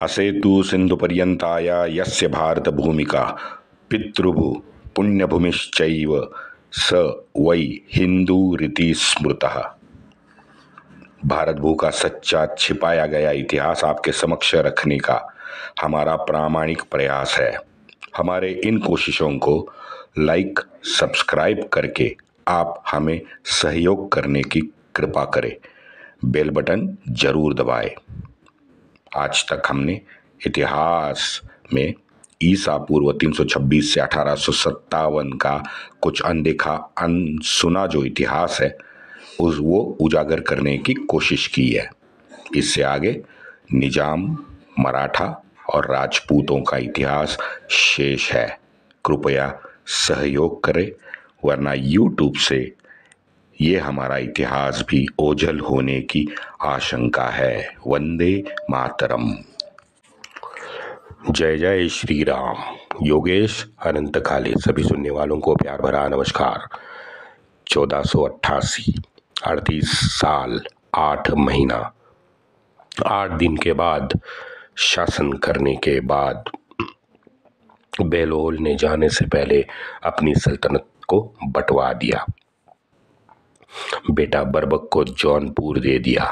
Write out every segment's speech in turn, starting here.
असेतु सिन्धुपर्यन्ताय यस्य भारतभूमिका पितृभू पुण्यभूमिश्चैव स वै हिंदूरिति स्मृतः। भारत भू का सच्चा छिपाया गया इतिहास आपके समक्ष रखने का हमारा प्रामाणिक प्रयास है। हमारे इन कोशिशों को लाइक सब्सक्राइब करके आप हमें सहयोग करने की कृपा करें। बेल बटन जरूर दबाएं। आज तक हमने इतिहास में ईसा पूर्व 326 से 1857 का कुछ अनदेखा अनसुना जो इतिहास है वो उजागर करने की कोशिश की है। इससे आगे निजाम, मराठा और राजपूतों का इतिहास शेष है। कृपया सहयोग करें, वरना YouTube से ये हमारा इतिहास भी ओझल होने की आशंका है। वंदे मातरम। जय जय श्री राम। योगेश अनंत काले सभी सुनने वालों को प्यार भरा नमस्कार। 1488 38 साल 8 महीना 8 दिन के बाद शासन करने के बाद बेलोल ने जाने से पहले अपनी सल्तनत को बंटवा दिया। बेटा बरबक को जौनपुर दे दिया,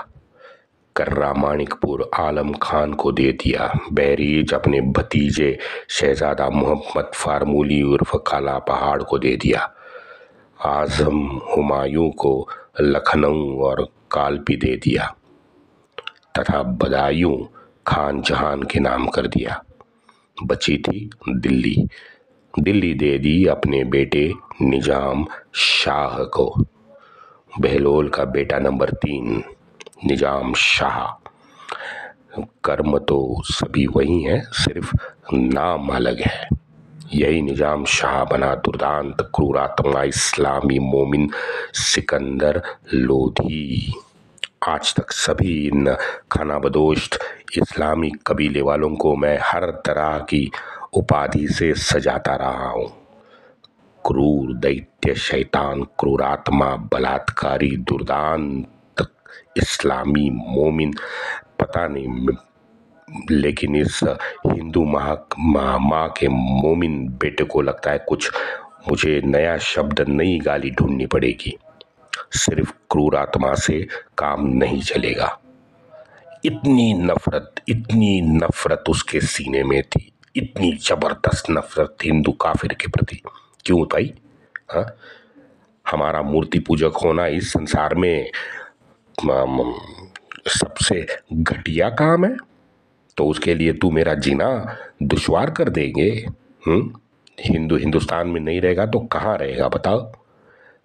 कर्रा माणिकपुर आलम खान को दे दिया, बहरीच अपने भतीजे शहजादा मोहम्मद फारमूली उर्फ काला पहाड़ को दे दिया, आजम हुमायूं को लखनऊ और कालपी दे दिया तथा बदायूं खान जहान के नाम कर दिया। बची थी दिल्ली। दिल्ली दे दी अपने बेटे निजाम शाह को। बहलोल का बेटा नंबर 3 निजाम शाह। कर्म तो सभी वही हैं, सिर्फ नाम अलग है। यही निजाम शाह बना दुर्दांत क्रूरात्मा इस्लामी मोमिन सिकंदर लोधी। आज तक सभी इन खानाबदोश इस्लामी कबीले वालों को मैं हर तरह की उपाधि से सजाता रहा हूँ। क्रूर, दैत्य, शैतान, क्रूरात्मा, बलात्कारी, दुर्दांत इस्लामी मोमिन, पता नहीं, लेकिन इस हिंदू माँ के मोमिन बेटे को लगता है कुछ मुझे नया शब्द, नई गाली ढूंढनी पड़ेगी। सिर्फ क्रूर आत्मा से काम नहीं चलेगा। इतनी नफरत उसके सीने में थी, इतनी जबरदस्त नफरत हिंदू काफिर के प्रति। क्यों भाई? हाँ, हमारा मूर्ति पूजक होना इस संसार में सबसे घटिया काम है, तो उसके लिए तू मेरा जीना दुश्वार कर देंगे। हिंदुस्तान में नहीं रहेगा तो कहाँ रहेगा बताओ?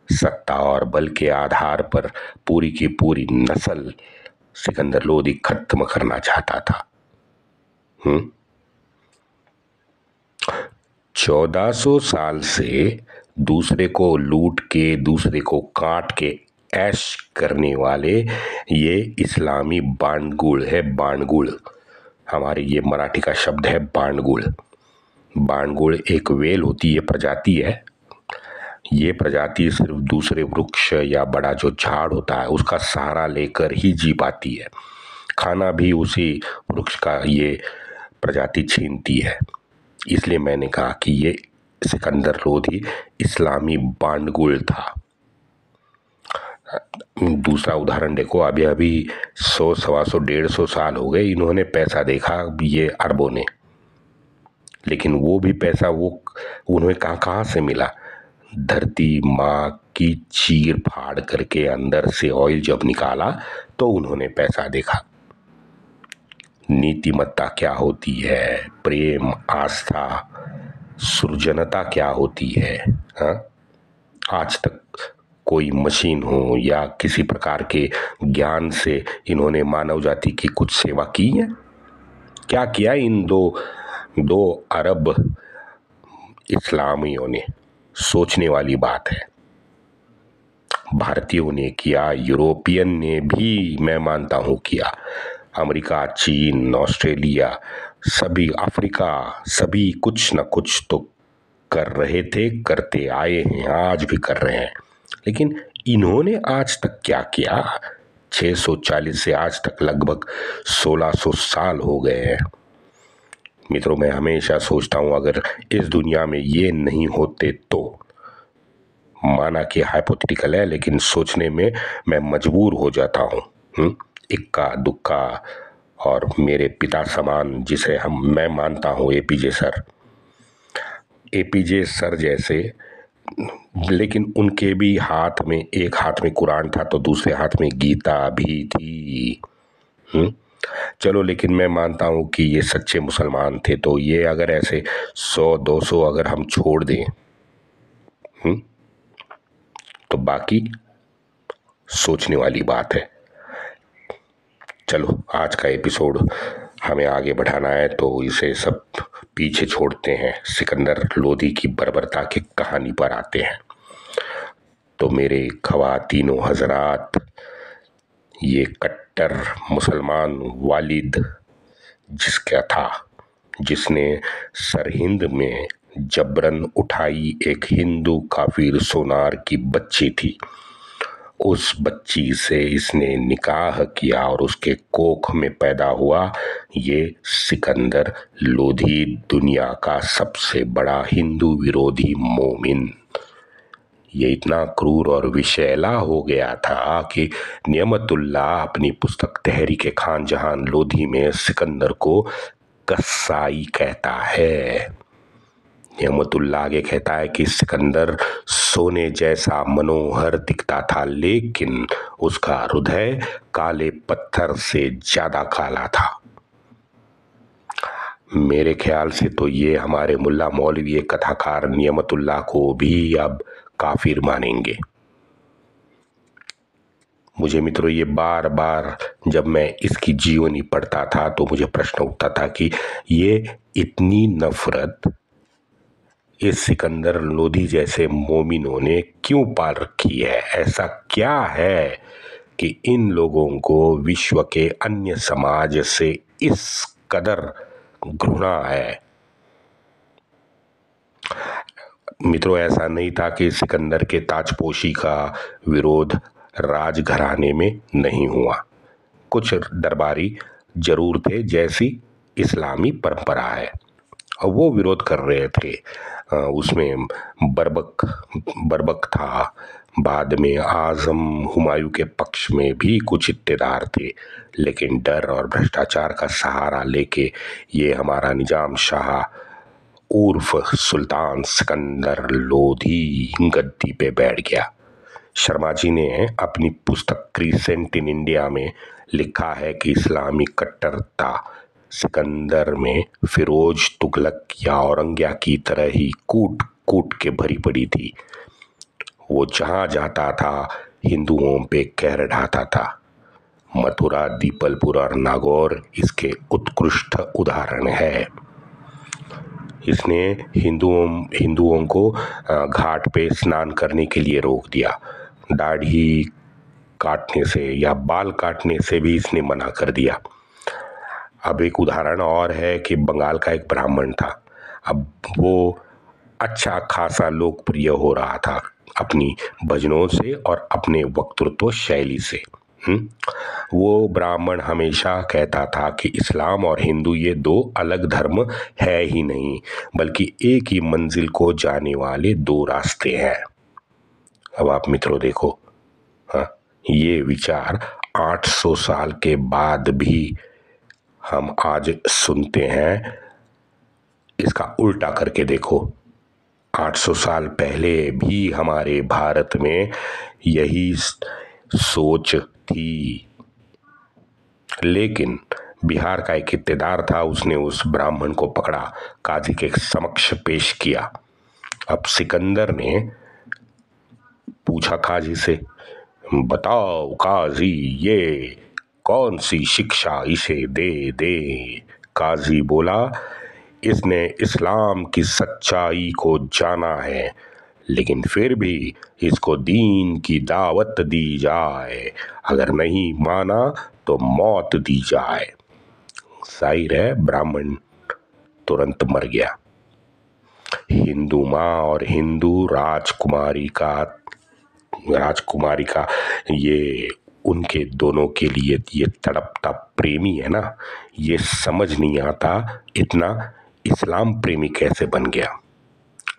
सत्ता और बल के आधार पर पूरी की पूरी नस्ल सिकंदर लोधी खत्म करना चाहता था। 1400 साल से दूसरे को लूट के, दूसरे को काट के ऐश करने वाले ये इस्लामी बांडगुड़ है। बांडगुड़ हमारे ये मराठी का शब्द है बांडगुड़। बांडगुड़ एक वेल होती है, प्रजाति है। ये प्रजाति सिर्फ दूसरे वृक्ष या बड़ा जो झाड़ होता है उसका सहारा लेकर ही जी पाती है। खाना भी उसी वृक्ष का ये प्रजाति छीनती है। इसलिए मैंने कहा कि ये सिकंदर लोधी इस्लामी बांडगुड़ था। दूसरा उदाहरण देखो, अभी 100, 125, 150 साल हो गए इन्होंने पैसा देखा, ये अरबों ने, लेकिन वो भी पैसा वो उन्हें कहाँ से मिला? धरती माँ की चीर फाड़ करके अंदर से ऑयल जब निकाला तो उन्होंने पैसा देखा। नीतिमत्ता क्या होती है, प्रेम, आस्था, सृजनता क्या होती है? हाँ, आज तक कोई मशीन हो या किसी प्रकार के ज्ञान से इन्होंने मानव जाति की कुछ सेवा की है? क्या किया इन दो अरब इस्लामियों ने? सोचने वाली बात है। भारतीयों ने किया, यूरोपियन ने भी मैं मानता हूं किया, अमेरिका, चीन, ऑस्ट्रेलिया, सभी, अफ्रीका, सभी कुछ न कुछ तो कर रहे थे, करते आए हैं, आज भी कर रहे हैं। लेकिन इन्होंने आज तक क्या किया? 640 से आज तक लगभग 1600 साल हो गए हैं। मित्रों, मैं हमेशा सोचता हूँ अगर इस दुनिया में ये नहीं होते तो, माना कि हाइपोथेटिकल है लेकिन सोचने में मैं मजबूर हो जाता हूँ। इक्का दुक्का और मेरे पिता समान जिसे मैं मानता हूँ एपीजे सर जैसे, लेकिन उनके भी हाथ में, एक हाथ में कुरान था तो दूसरे हाथ में गीता भी थी। चलो, लेकिन मैं मानता हूँ कि ये सच्चे मुसलमान थे, तो ये अगर ऐसे 100-200 अगर हम छोड़ दें तो बाकी सोचने वाली बात है। चलो, आज का एपिसोड हमें आगे बढ़ाना है तो इसे सब पीछे छोड़ते हैं, सिकंदर लोधी की बर्बरता की कहानी पर आते हैं। तो मेरे ख़वातीनो हजरात, ये कट्टर मुसलमान वालिद जिसका था, जिसने सरहिंद में जबरन उठाई एक हिंदू काफिर सोनार की बच्ची थी, उस बच्ची से इसने निकाह किया और उसके कोख में पैदा हुआ ये सिकंदर लोधी, दुनिया का सबसे बड़ा हिंदू विरोधी मोमिन। ये इतना क्रूर और विषैला हो गया था कि नियमतुल्लाह अपनी पुस्तक तहरीक खान जहान लोधी में सिकंदर को कसाई कहता है। नियमतुल्लाह आगे कहता है कि सिकंदर सोने जैसा मनोहर दिखता था, लेकिन उसका हृदय काले पत्थर से ज्यादा काला था। मेरे ख्याल से तो ये हमारे मुल्ला मौलवी कथाकार नियमतुल्लाह को भी अब काफिर मानेंगे। मुझे मित्रों, ये बार बार जब मैं इसकी जीवनी पढ़ता था तो मुझे प्रश्न उठता था कि ये इतनी नफरत इस सिकंदर लोधी जैसे मोमिनों ने क्यों पाल रखी है। ऐसा क्या है कि इन लोगों को विश्व के अन्य समाज से इस कदर घृणा है। मित्रों, ऐसा नहीं था कि सिकंदर के ताजपोशी का विरोध राजघराने में नहीं हुआ। कुछ दरबारी जरूर थे, जैसी इस्लामी परंपरा है, और वो विरोध कर रहे थे। उसमें बरबक था, बाद में आजम हुमायूं के पक्ष में भी कुछ इत्तेदार थे, लेकिन डर और भ्रष्टाचार का सहारा लेके ये हमारा निजाम शाह उर्फ सुल्तान सिकंदर लोधी गद्दी पे बैठ गया। शर्मा जी ने अपनी पुस्तक क्रीसेंट इन इंडिया में लिखा है कि इस्लामी कट्टरता सिकंदर में फिरोज तुगलक या औरंगिया की तरह ही कूट कूट के भरी पड़ी थी। वो जहां जाता था हिंदुओं पे कहर ढाता था। मथुरा, दीपलपुर और नागौर इसके उत्कृष्ट उदाहरण है। इसने हिंदुओं को घाट पे स्नान करने के लिए रोक दिया। दाढ़ी काटने से या बाल काटने से भी इसने मना कर दिया। अब एक उदाहरण और है कि बंगाल का एक ब्राह्मण था। अब वो अच्छा खासा लोकप्रिय हो रहा था अपनी भजनों से और अपने वक्तृत्व शैली से। वो ब्राह्मण हमेशा कहता था कि इस्लाम और हिंदू ये दो अलग धर्म है ही नहीं, बल्कि एक ही मंजिल को जाने वाले दो रास्ते हैं। अब आप मित्रों देखो, ये विचार 800 साल के बाद भी हम आज सुनते हैं। इसका उल्टा करके देखो, 800 साल पहले भी हमारे भारत में यही सोच थी, लेकिन बिहार का एक इत्तेदार था, उसने उस ब्राह्मण को पकड़ा, काजी के समक्ष पेश किया। अब सिकंदर ने पूछा काजी से, बताओ काजी, ये कौन सी शिक्षा इसे दे। काजी बोला, इसने इस्लाम की सच्चाई को जाना है, लेकिन फिर भी इसको दीन की दावत दी जाए, अगर नहीं माना तो मौत दी जाए। जाहिर है ब्राह्मण तुरंत मर गया। हिंदू माँ और हिंदू राजकुमारी का ये उनके दोनों के लिए ये तड़पता प्रेमी है ना, ये समझ नहीं आता इतना इस्लाम प्रेमी कैसे बन गया,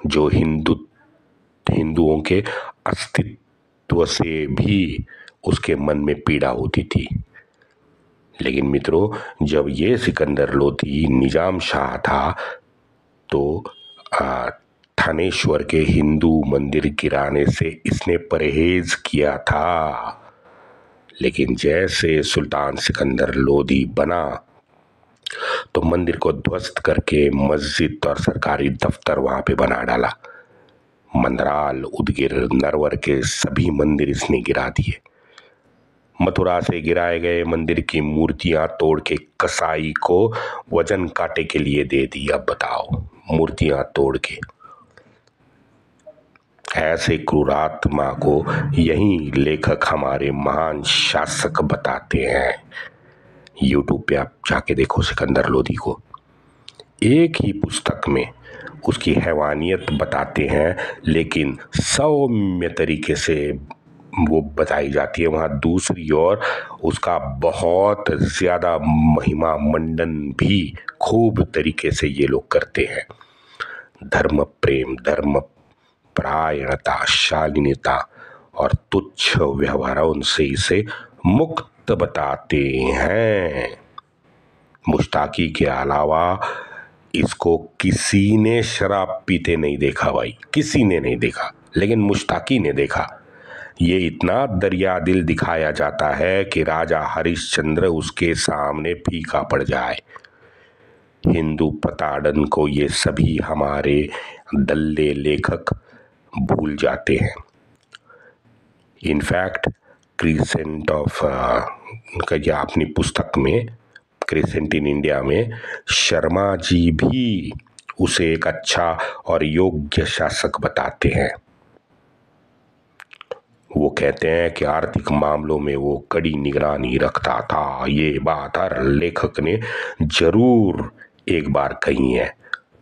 जो हिंदुओं के अस्तित्व से भी उसके मन में पीड़ा होती थी। लेकिन मित्रों, जब ये सिकंदर लोधी निजाम शाह था तो थानेश्वर के हिंदू मंदिर गिराने से इसने परहेज किया था। लेकिन जैसे सुल्तान सिकंदर लोधी बना तो मंदिर को ध्वस्त करके मस्जिद और सरकारी दफ्तर वहां पे बना डाला। मंदराल, उदगिर, नरवर के सभी मंदिर इसने गिरा दिए। मथुरा से गिराए गए मंदिर की मूर्तियां तोड़ के कसाई को वजन काटे के लिए दे दी। अब बताओ, मूर्तियां तोड़ के। ऐसे क्रूरात्मा को यही लेखक हमारे महान शासक बताते हैं। यूट्यूब पे आप जाके देखो सिकंदर लोधी को। एक ही पुस्तक में उसकी हैवानियत बताते हैं, लेकिन सौम्य तरीके से वो बताई जाती है। वहां दूसरी ओर उसका बहुत ज्यादा महिमा मंडन भी खूब तरीके से ये लोग करते हैं। धर्म प्रेम, धर्म परायणता, शालीनता और तुच्छ व्यवहारों से इसे मुक्त बताते हैं। मुश्ताकी के अलावा इसको किसी ने शराब पीते नहीं देखा भाई, किसी ने नहीं देखा, लेकिन मुश्ताकी ने देखा। ये इतना दरिया दिल दिखाया जाता है कि राजा हरिश्चंद्र उसके सामने फीका पड़ जाए। हिंदू प्रताड़न को ये सभी हमारे दल्ले लेखक भूल जाते हैं। इनफैक्ट क्रिसेंट ऑफ या अपनी पुस्तक में क्रिसेंट इन इंडिया में शर्मा जी भी उसे एक अच्छा और योग्य शासक बताते हैं। वो कहते हैं कि आर्थिक मामलों में वो कड़ी निगरानी रखता था। ये बात हर लेखक ने जरूर एक बार कही है।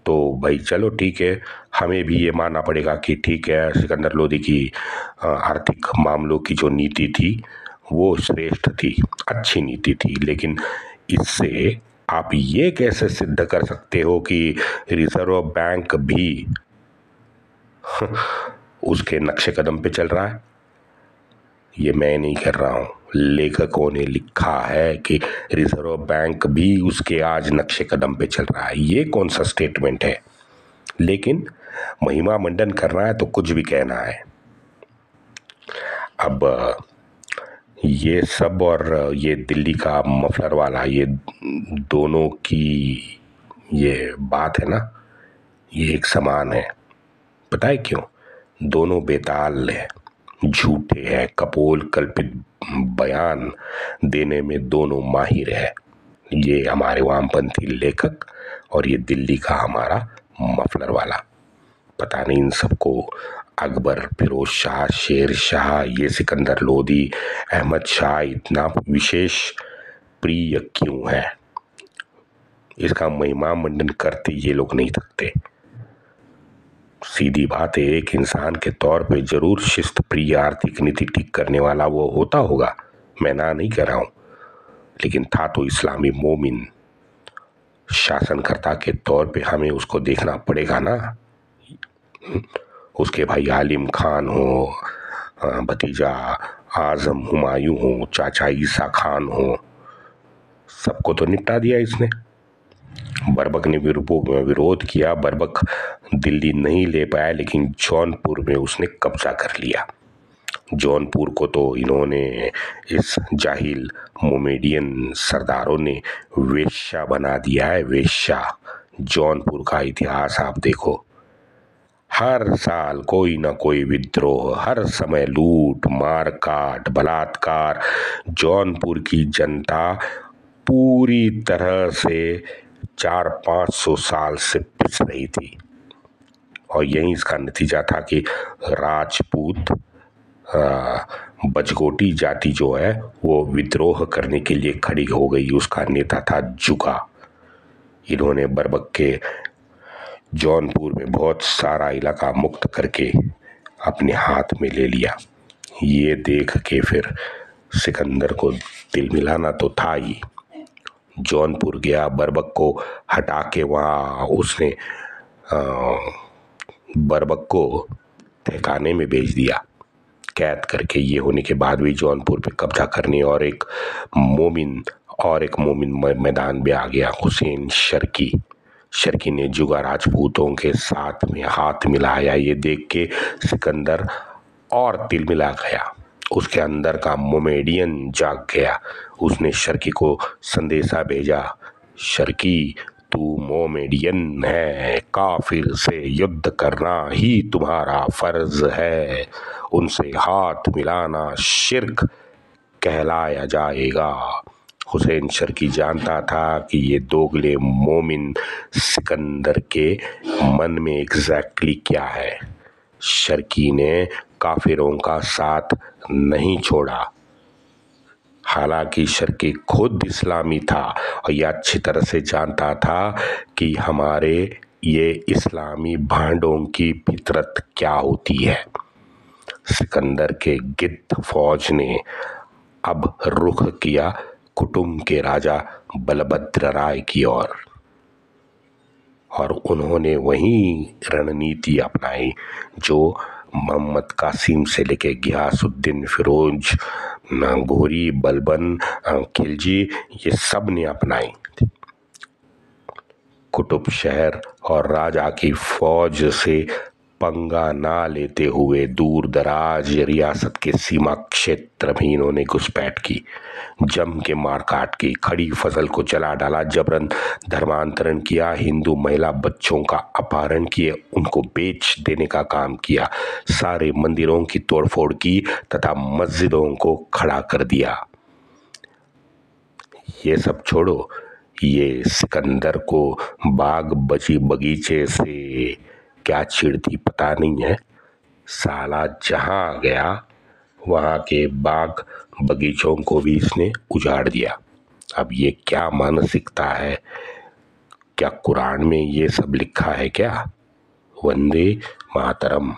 तो भाई चलो ठीक है, हमें भी ये मानना पड़ेगा कि ठीक है, सिकंदर लोधी की आर्थिक मामलों की जो नीति थी वो श्रेष्ठ थी, अच्छी नीति थी। लेकिन इससे आप ये कैसे सिद्ध कर सकते हो कि रिजर्व बैंक भी उसके नक्शे कदम पे चल रहा है? ये मैं नहीं कर रहा हूं, लेखकों ने लिखा है कि रिजर्व बैंक भी उसके आज नक्शे कदम पे चल रहा है। ये कौन सा स्टेटमेंट है? लेकिन महिमा मंडन करना है तो कुछ भी कहना है। अब ये सब और ये दिल्ली का मफलर वाला, ये दोनों की ये बात है ना, ये एक समान है। पता है क्यों? दोनों बेताल है, झूठे हैं, कपोल कल्पित बयान देने में दोनों माहिर है। ये हमारे वामपंथी लेखक और ये दिल्ली का हमारा मफलर वाला। पता नहीं इन सबको अकबर, फिरोज शाह, शेर शाह, ये सिकंदर लोधी, अहमद शाह इतना विशेष प्रिय क्यों है? इसका महिमा मंडन करते ये लोग नहीं थकते। सीधी बात है, एक इंसान के तौर पे जरूर शिस्त प्रिय, आर्थिक नीति ठीक करने वाला वो होता होगा, मैं ना नहीं कह रहा हूं, लेकिन था तो इस्लामी मोमिन। शासनकर्ता के तौर पे हमें उसको देखना पड़ेगा ना। उसके भाई आलिम खान हो, भतीजा आजम हुमायूं हो, चाचा ईसा खान हो, सबको तो निपटा दिया इसने। बर्बक ने विरोध किया, बर्बक दिल्ली नहीं ले पाया, लेकिन जौनपुर में उसने कब्जा कर लिया। जौनपुर को तो इन्होंने, इस जाहिल मोमेडियन सरदारों ने वेश्या बना दिया है, वेश्या। जौनपुर का इतिहास आप देखो, हर साल कोई ना कोई विद्रोह, हर समय लूट, मार काट, बलात्कार। जौनपुर की जनता पूरी तरह से 400-500 साल से पिस रही थी, और यही इसका नतीजा था कि राजपूत बजकोटी जाति जो है वो विद्रोह करने के लिए खड़ी हो गई। उसका नेता था जुगा। इन्होंने बर्बक के जौनपुर में बहुत सारा इलाका मुक्त करके अपने हाथ में ले लिया। ये देख के फिर सिकंदर को दिल मिलाना तो था ही। जौनपुर गया, बर्बक को हटा के वहाँ उसने बर्बक को ठिकाने में भेज दिया कैद करके। ये होने के बाद भी जौनपुर पे कब्जा करने और एक मोमिन मैदान में आ गया, हुसैन शर्की। शर्की ने जुगा राजपूतों के साथ में हाथ मिलाया। ये देख के सिकंदर और तिल मिला गया, उसके अंदर का मोमेडियन जाग गया। उसने शर्की को संदेशा भेजा, शर्की तू मोमेडियन है, काफिर से युद्ध करना ही तुम्हारा फर्ज है, उनसे हाथ मिलाना शिर्क कहलाया जाएगा। हुसैन शर्की जानता था कि ये दोगले मोमिन सिकंदर के मन में एग्जैक्टली क्या है। शर्की ने काफिरों का साथ नहीं छोड़ा। हालांकि शर्की खुद इस्लामी था और यह अच्छी तरह से जानता था कि हमारे ये इस्लामी भांडों की फितरत क्या होती है। सिकंदर के गिद्ध फौज ने अब रुख किया कुटुंब के राजा बलभद्र राय की ओर और उन्होंने वही रणनीति अपनाई जो मोहम्मद कासिम से लेके गियासुद्दीन, फिरोज, घोरी, बलबन, खिलजी, ये सब ने अपनाई। कुतुब शहर और राजा की फौज से पंगा ना लेते हुए दूर दराज रियासत के सीमा क्षेत्र में इन्होंने घुसपैठ की, जम के मार काट की, खड़ी फसल को जला डाला, जबरन धर्मांतरण किया, हिंदू महिला बच्चों का अपहरण किए, उनको बेच देने का काम किया, सारे मंदिरों की तोड़फोड़ की तथा मस्जिदों को खड़ा कर दिया। ये सब छोड़ो, ये सिकंदर को बाग बगीचे से क्या चिढ़ती पता नहीं है। साला जहां गया वहां के बाग बगीचों को भी इसने उजाड़ दिया। अब ये क्या मानसिकता है? क्या कुरान में ये सब लिखा है क्या? वंदे मातरम।